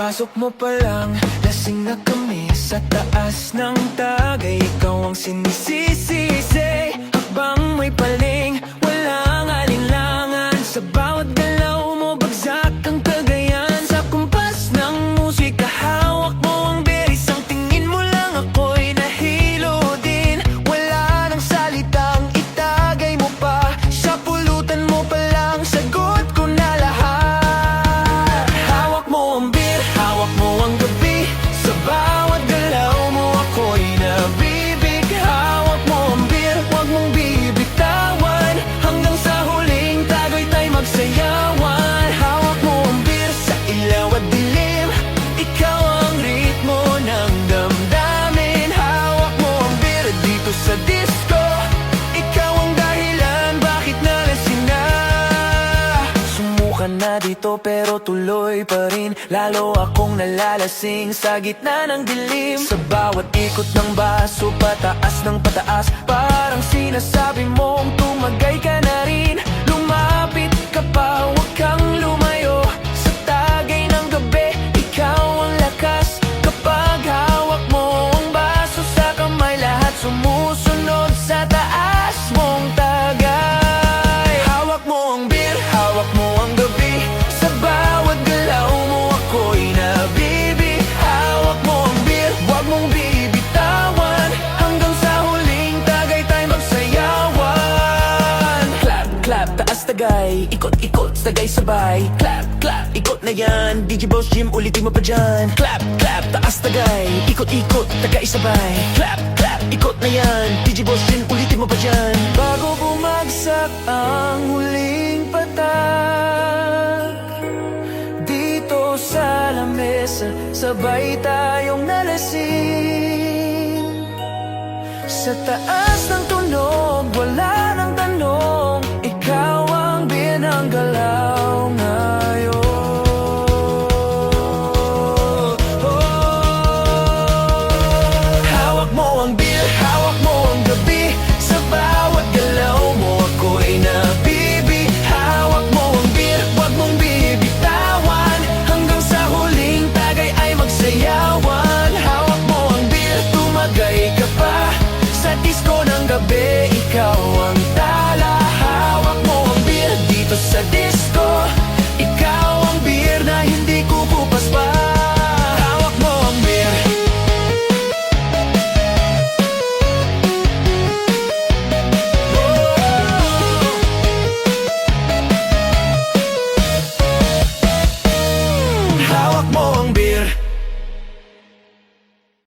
Pagpasok mo pa lang, lasing na kami sa taas ng tagay. Ikaw ang sinisisi, habang may paling, walang alinlangan. Sa bawat galaw mo, bagsak ang kagayan. Sa kumpas ng musika, hawak mo ang biris. Ang tingin mo lang ako'y nahilo din. Wala nang salitang itagay mo pa. Sa pulutan mo pa lang, sagot ko na lahat. Hawak mo ang beer, hawak mo ang gabi. Sa bawat galaw mo, ako'y nabibig. Hawak mo ang beer, huwag mong bibitawan. Hanggang sa huling tago'y tayo magsayawan. Hawak mo ang beer sa ilaw at dilim. Ikaw ang ritmo ng damdamin. Hawak mo ang beer dito sa disco. Ikaw ang dahilan bakit nalasing na. Sumukan na dito pero tuloy pa rin. Lalo akong nalalasing sa gitna ng dilim. Sa bawat ikot ng baso, pataas ng pataas. Parang sinasabi mong tumagay ka na rin. Lumapit ka pa, huwag kang lumayo. Sa tagay ng gabi, ikaw ang lakas. Kapag hawak mo ang baso sa kamay, lahat sumusunod sa taas mong tagay. Hawak mo ang beer, hawak mo ang gabi. Sa bawat galaw mo, ako'y nabibig. Hawak mo ang beer, huwag mong bibitawan. Hanggang sa huling tagay tayo magsayawan. Clap, clap, taas tagay. Ikot, ikot, tagay sabay. Clap, clap, ikot na yan. DJ Boss Jim, ulitin mo pa dyan. Clap, clap, taas tagay. Ikot, ikot, tagay sabay. Clap, clap, ikot na yan. DJ Boss Jim, ulitin mo pa dyan. Bago bumagsak ang huling patak, dito sa lamesa, sabay tayong nalasing. Sa taas ng tunog, wala nang tanong. Ikaw ang binanggalaw ngayon. Hawak mo ang beer, hawak mo ang gabi. Sa bawat galaw mo, ako'y nabibig. Hawak mo ang beer, huwag mong bibitawan. Hanggang sa huling tagay ay magsayawan. Hawak mo ang beer, tumagay ka pa. Sa disco ng gabi, ikaw ang tala. Hawak mo ang beer dito sa disco. Ikaw ang beer na hindi kukupas pa. Hawak mo ang beer. Hawak mo ang beer.